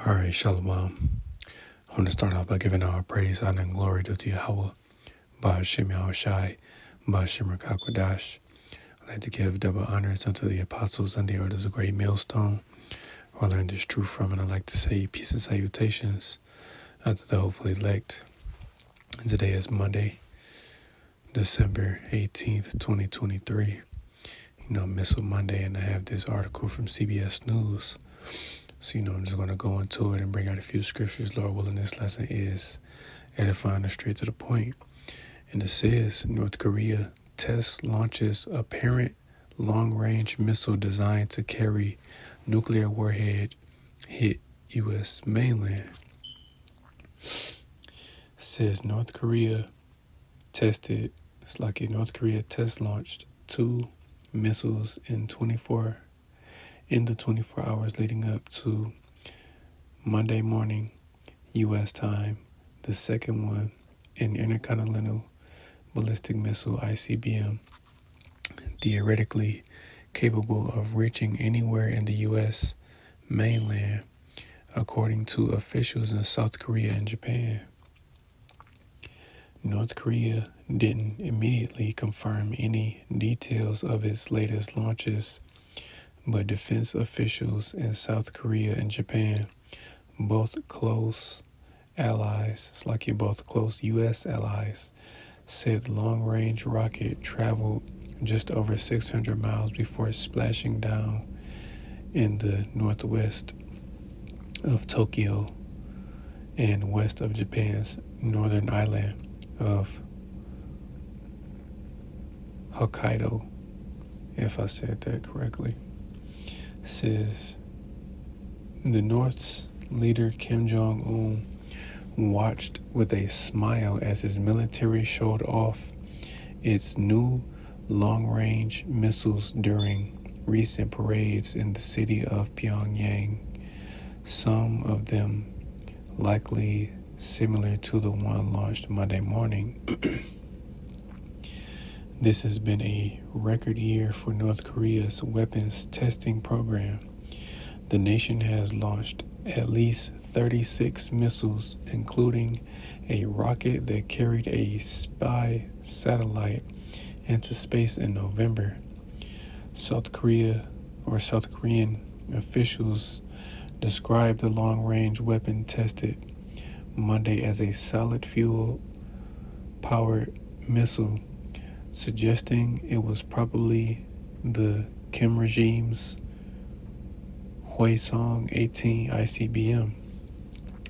All right, Shalom. I want to start off by giving our praise, honor, and glory to Yahweh, Ba'ashem Yahushai, Ba'ashem Rakakwadash. I'd like to give double honors unto the apostles and the elders of Great Millstone, who I learned this truth from, and I'd like to say peace and salutations unto the hopefully elect. And today is Monday, December 18th, 2023. Missile Monday, and I have this article from CBS News. So, I'm just going to go into it and bring out a few scriptures. Lord willing, this lesson is edifying and straight to the point. And it says, North Korea launches apparent long-range missile designed to carry nuclear warhead hit U.S. mainland. It says North Korea test launched 2 missiles in the 24 hours leading up to Monday morning U.S. time. The second one, an intercontinental ballistic missile ICBM, theoretically capable of reaching anywhere in the U.S. mainland, according to officials in South Korea and Japan. North Korea didn't immediately confirm any details of its latest launches, but defense officials in South Korea and Japan, both close U.S. allies, said the long-range rocket traveled just over 600 miles before splashing down in the northwest of Tokyo and west of Japan's northern island of Hokkaido, if I said that correctly. Says the North's leader Kim Jong-un watched with a smile as his military showed off its new long-range missiles during recent parades in the city of Pyongyang, some of them likely similar to the one launched Monday morning. This has been a record year for North Korea's weapons testing program. The nation has launched at least 36 missiles, including a rocket that carried a spy satellite into space in November. South Korean officials described the long-range weapon tested Monday as a solid fuel-powered missile, suggesting it was probably the Kim regime's Hwasong-18 ICBM,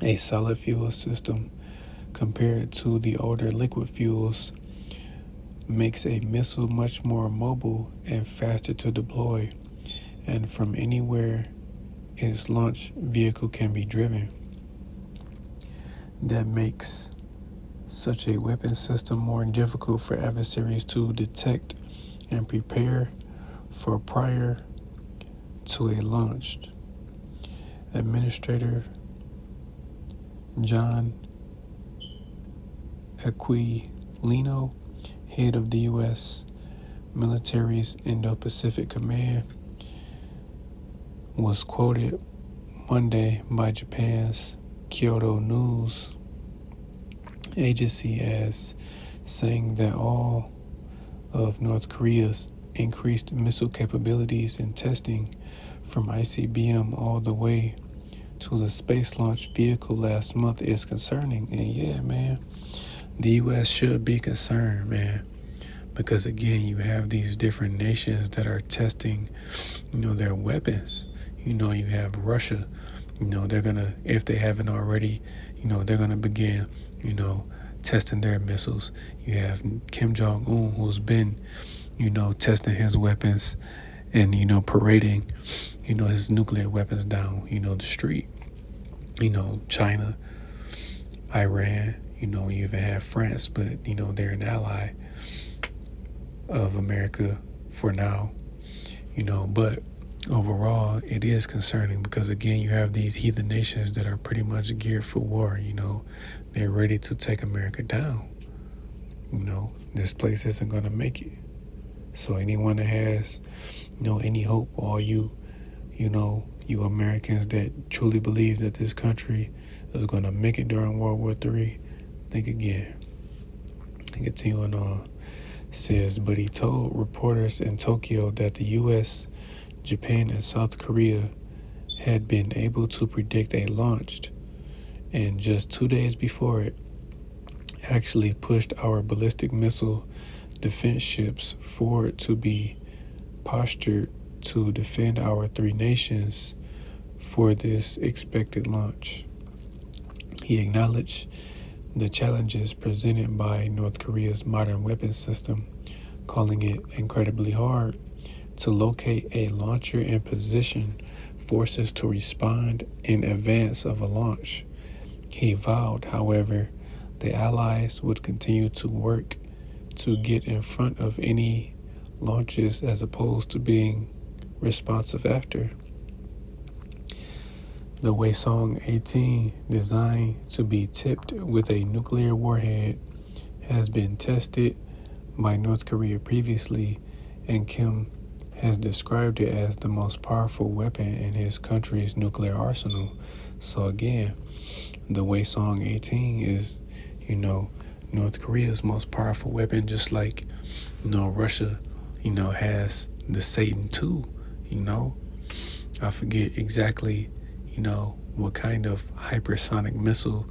a solid fuel system compared to the older liquid fuels, makes a missile much more mobile and faster to deploy, and from anywhere its launch vehicle can be driven. That makes such a weapon system more difficult for adversaries to detect and prepare for prior to a launch. Administrator John Aquilino, head of the U.S. military's Indo-Pacific Command, was quoted Monday by Japan's Kyodo News Agency as saying that all of North Korea's increased missile capabilities and testing, from ICBM all the way to the space launch vehicle last month, is concerning. And yeah, man, the U.S. should be concerned, man, because again, you have these different nations that are testing, their weapons. You have Russia. They're gonna, if they haven't already, they're gonna begin, testing their missiles. You have Kim Jong-un, who's been, testing his weapons and, parading, his nuclear weapons down, the street. China, Iran, you even have France, but, they're an ally of America for now, but overall, it is concerning because, again, you have these heathen nations that are pretty much geared for war. They're ready to take America down. This place isn't going to make it. So anyone that has, any hope, all you You Americans that truly believe that this country is going to make it during World War III, think again. And continuing on, says, but he told reporters in Tokyo that the U.S., Japan, and South Korea had been able to predict a launch, and just 2 days before it, actually pushed our ballistic missile defense ships forward to be postured to defend our three nations for this expected launch. He acknowledged the challenges presented by North Korea's modern weapons system, calling it incredibly hard to locate a launcher and position forces to respond in advance of a launch. He vowed, however, the Allies would continue to work to get in front of any launches as opposed to being responsive after. The Hwasong-18, designed to be tipped with a nuclear warhead, has been tested by North Korea previously, and Kim has described it as the most powerful weapon in his country's nuclear arsenal. So again, the Hwasong-18 is, North Korea's most powerful weapon, just like, Russia, has the Satan II, I forget exactly, what kind of hypersonic missile,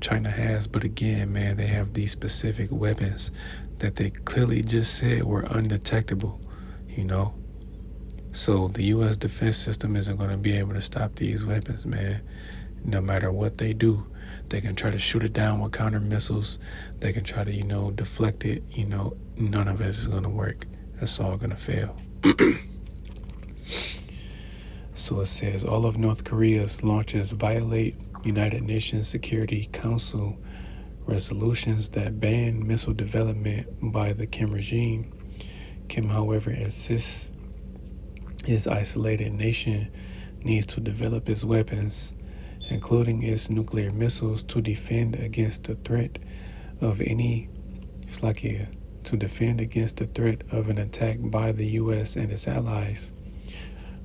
China has. But again, man, they have these specific weapons that they clearly just said were undetectable, So the U.S. defense system isn't going to be able to stop these weapons, man. No matter what they do, they can try to shoot it down with counter missiles. They can try to, deflect it. None of it is going to work. It's all going to fail. So it says all of North Korea's launches violate United Nations Security Council resolutions that ban missile development by the Kim regime. Kim, however, insists his isolated nation needs to develop its weapons, including its nuclear missiles, to defend against the threat of an attack by the U.S. and its allies.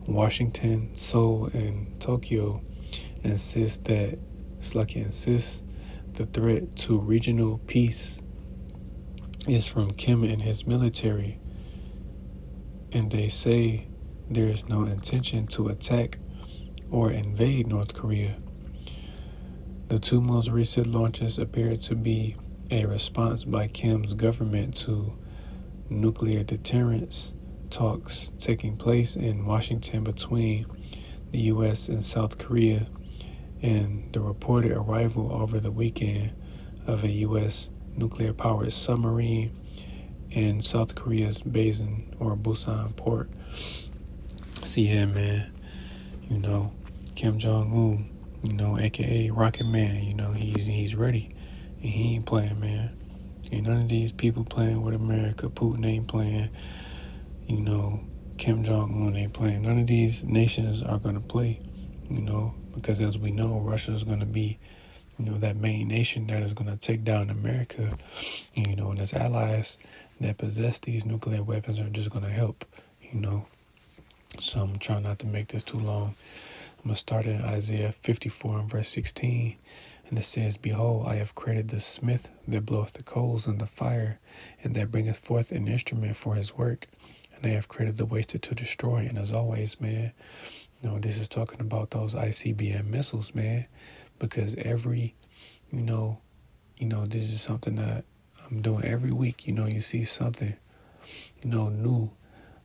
Washington, Seoul, and Tokyo insist the threat to regional peace is from Kim and his military, and they say there is no intention to attack or invade North Korea. The two most recent launches appear to be a response by Kim's government to nuclear deterrence talks taking place in Washington between the U.S. and South Korea, and the reported arrival over the weekend of a U.S. nuclear-powered submarine in South Korea's Busan port. See, yeah, man, Kim Jong-un, aka Rocket Man, he's ready, and he ain't playing, man. Ain't none of these people playing with America. Putin ain't playing, Kim Jong-un ain't playing. None of these nations are going to play, because as we know, Russia is going to be, that main nation that is going to take down America, and its allies that possess these nuclear weapons are just going to help, So I'm trying not to make this too long. I'm going to start in Isaiah 54 and verse 16. And it says, behold, I have created the smith that bloweth the coals in the fire, and that bringeth forth an instrument for his work. And I have created the waster to destroy. And as always, man, this is talking about those ICBM missiles, man. Because every, this is something that I'm doing every week. You see something, new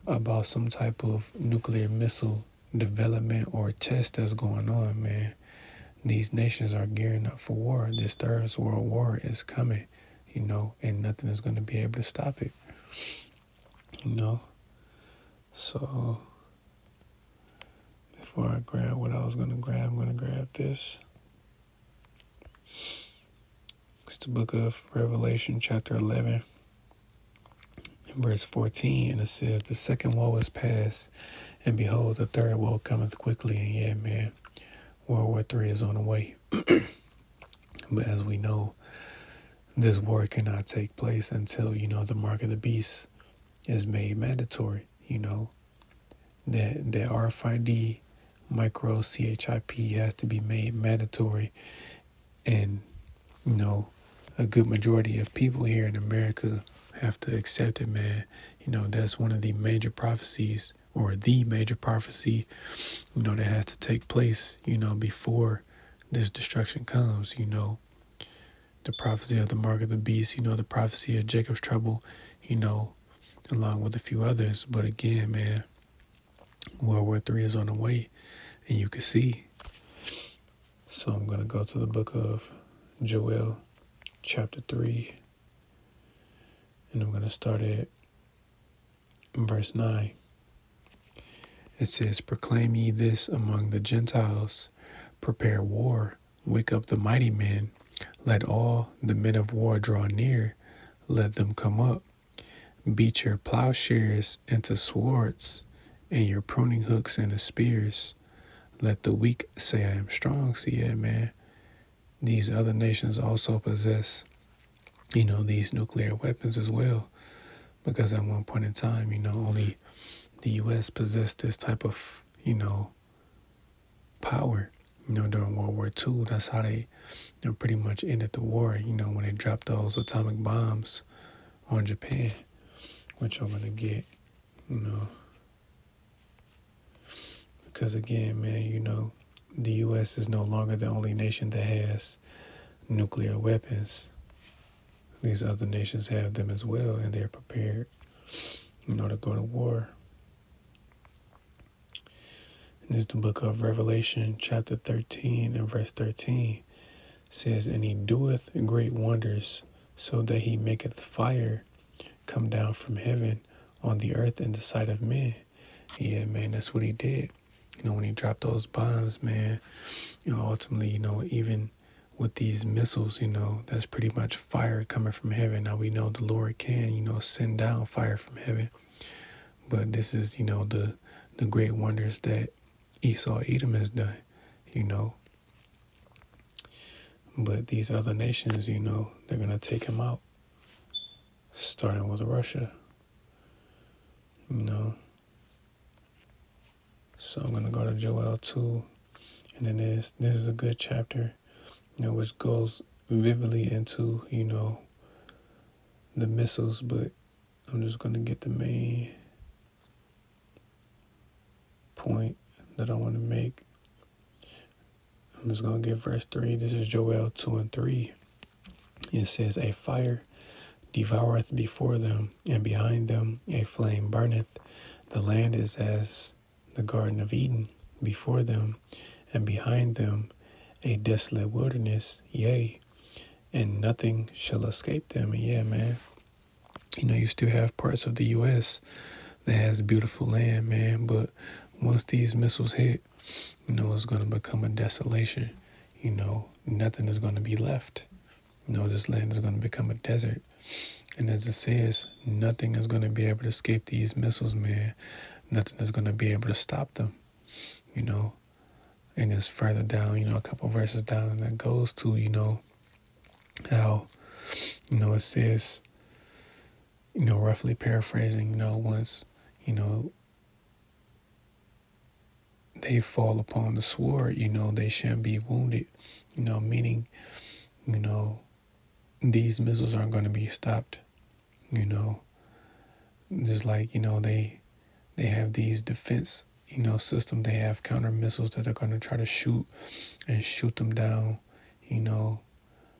about some type of nuclear missile development or test that's going on, man. These nations are gearing up for war. This third world war is coming, and nothing is going to be able to stop it, So before I grab what I was going to grab, I'm going to grab this. It's the book of Revelation, chapter 11, verse 14, and it says, the second woe is past, and behold, the third woe cometh quickly. And yeah, man, World War III is on the way. But as we know, this war cannot take place until, the mark of the beast is made mandatory, that RFID micro CHIP has to be made mandatory. And, a good majority of people here in America have to accept it, man. That's one of the major prophecies, or the major prophecy, that has to take place, before this destruction comes. The prophecy of the mark of the beast, the prophecy of Jacob's trouble, along with a few others. But again, man, World War III is on the way, and you can see. So I'm going to go to the book of Joel, chapter 3, and I'm going to start at verse 9. It says, "Proclaim ye this among the Gentiles, prepare war, wake up the mighty men, let all the men of war draw near, let them come up. Beat your plowshares into swords, and your pruning hooks into spears. Let the weak say, I am strong." See, yeah, man. These other nations also possess, these nuclear weapons as well. Because at one point in time, only the U.S. possessed this type of, power. During World War II, that's how they pretty much ended the war, when they dropped those atomic bombs on Japan, which I'm going to get, because again, man, the U.S. is no longer the only nation that has nuclear weapons. These other nations have them as well, and they're prepared, to go to war. And this is the book of Revelation, chapter 13 and verse 13. It says, "And he doeth great wonders, so that he maketh fire come down from heaven on the earth in the sight of men." Yeah, man, that's what he did. When he dropped those bombs, man, ultimately, even with these missiles, that's pretty much fire coming from heaven. Now we know the Lord can, send down fire from heaven. But this is, the great wonders that Esau, Edom has done, But these other nations, they're going to take him out, starting with Russia, So I'm going to go to Joel 2, and then this is a good chapter, which goes vividly into, the missiles, but I'm just going to get the main point that I want to make. I'm just going to get verse 3. This is Joel 2 and 3. It says, "A fire devoureth before them, and behind them a flame burneth. The land is as the Garden of Eden before them, and behind them a desolate wilderness, yea, and nothing shall escape them." And yeah, man, you still have parts of the U.S. that has beautiful land, man, but once these missiles hit, it's going to become a desolation. Nothing is going to be left. This land is going to become a desert. And as it says, nothing is going to be able to escape these missiles, man. Nothing is going to be able to stop them, And it's further down, a couple verses down, and that goes to, how, it says, roughly paraphrasing, once, they fall upon the sword, they shouldn't be wounded, meaning, these missiles aren't going to be stopped, just like, they have these defense, system. They have counter missiles that they're going to try to shoot them down,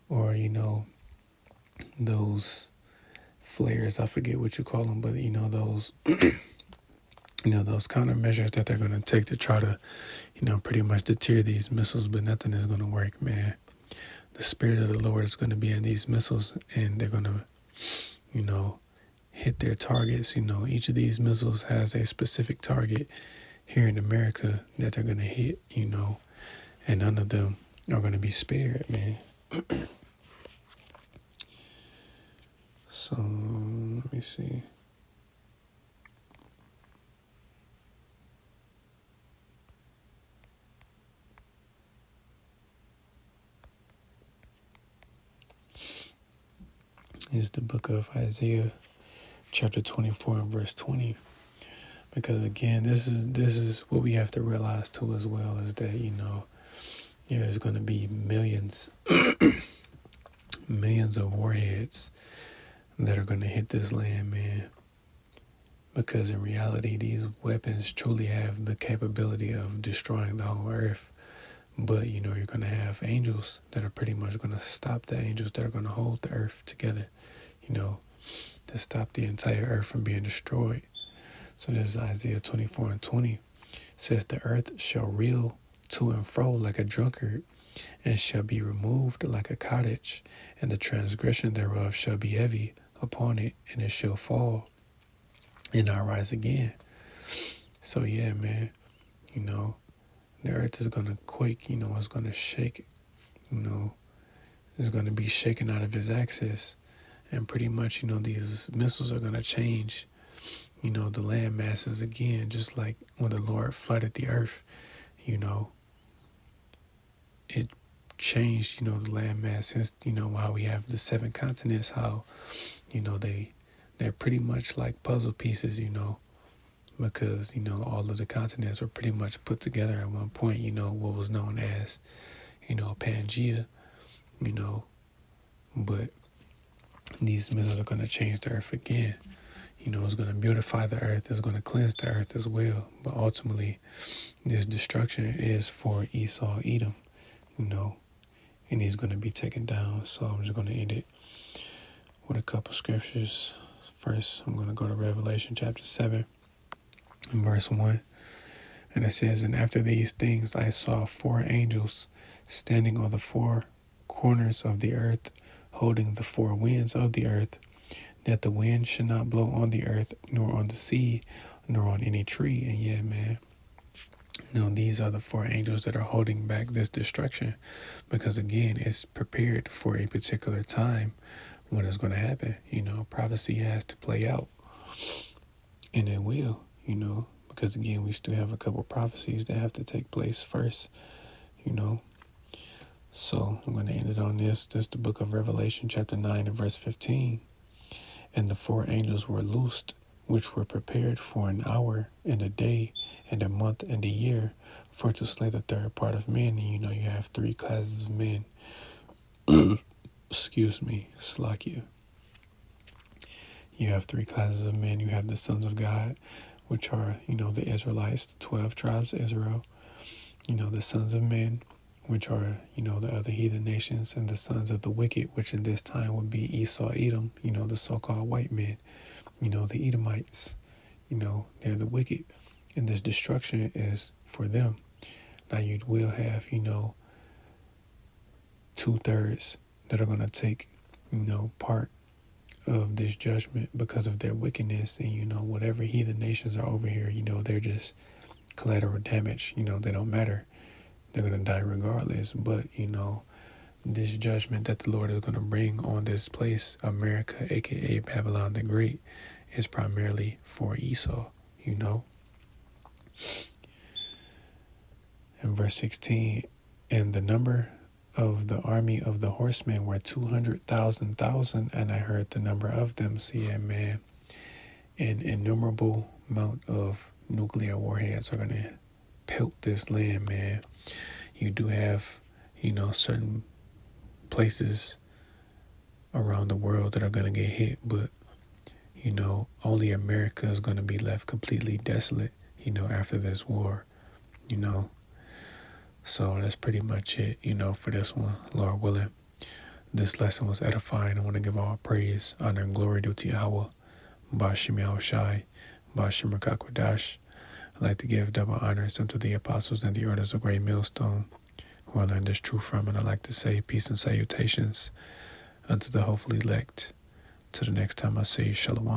or, those flares, I forget what you call them, but, those, those countermeasures that they're going to take to try to, pretty much deter these missiles, but nothing is going to work, man. The Spirit of the Lord is going to be in these missiles, and they're going to, hit their targets. Each of these missiles has a specific target here in America that they're going to hit, and none of them are going to be spared, man. So, let me see. Is the book of Isaiah, chapter 24 and verse 20. Because again, this is what we have to realize too as well, is that, there's going to be millions of warheads that are going to hit this land, man. Because in reality, these weapons truly have the capability of destroying the whole earth. But, you're going to have angels that are pretty much going to stop the angels that are going to hold the earth together, to stop the entire earth from being destroyed. So this is Isaiah 24:20. It says, the earth shall reel to and fro like a drunkard, and shall be removed like a cottage, and the transgression thereof shall be heavy upon it, and it shall fall, and not rise again. So yeah, man, the earth is going to quake, it's going to shake, it's going to be shaken out of its axis. And pretty much, these missiles are going to change, the land masses again, just like when the Lord flooded the earth, it changed, the land mass. Since, while we have the 7 continents, how, they're pretty much like puzzle pieces, because, all of the continents were pretty much put together at one point, what was known as, Pangea, but these missiles are going to change the earth again. It's going to beautify the earth. It's going to cleanse the earth as well. But ultimately, this destruction is for Esau, Edom, and he's going to be taken down. So I'm just going to end it with a couple scriptures. First, I'm going to go to Revelation chapter 7 and verse 1. And it says, and after these things I saw 4 angels standing on the 4 corners of the earth, holding the 4 winds of the earth, that the wind should not blow on the earth, nor on the sea, nor on any tree. And yeah, man, these are the 4 angels that are holding back this destruction, because again, it's prepared for a particular time when it's going to happen. Prophecy has to play out, and it will, because again, we still have a couple prophecies that have to take place first, So I'm going to end it on this. This is the book of Revelation chapter 9 and verse 15. And the 4 angels were loosed, which were prepared for an hour and a day and a month and a year, for to slay the third part of men. And you have 3 classes of men. Excuse me, Slakia. You have 3 classes of men. You have the sons of God, which are, the Israelites, the 12 tribes of Israel. The sons of men, which are, the other heathen nations, and the sons of the wicked, which in this time would be Esau, Edom, the so-called white men, the Edomites, they're the wicked. And this destruction is for them. Now you will have, 2/3 that are going to take, part of this judgment because of their wickedness. And, whatever heathen nations are over here, they're just collateral damage. They don't matter. They're going to die regardless. But, this judgment that the Lord is going to bring on this place, America, a.k.a. Babylon the Great, is primarily for Esau, In verse 16, and the number of the army of the horsemen were 200,000, and I heard the number of them. See, man, an innumerable amount of nuclear warheads are going to pelt this land, man. You do have, certain places around the world that are going to get hit, but, only America is going to be left completely desolate, after this war, So that's pretty much it, for this one, Lord willing. This lesson was edifying. I want to give all praise, honor, and glory due to Yahweh, Bashim Yahushai, Bashim Rakakwadash. I'd like to give double honors unto the apostles and the orders of Great Millstone, who I learned this truth from. And I'd like to say peace and salutations unto the hopefully elect. Till the next time I say Shalom.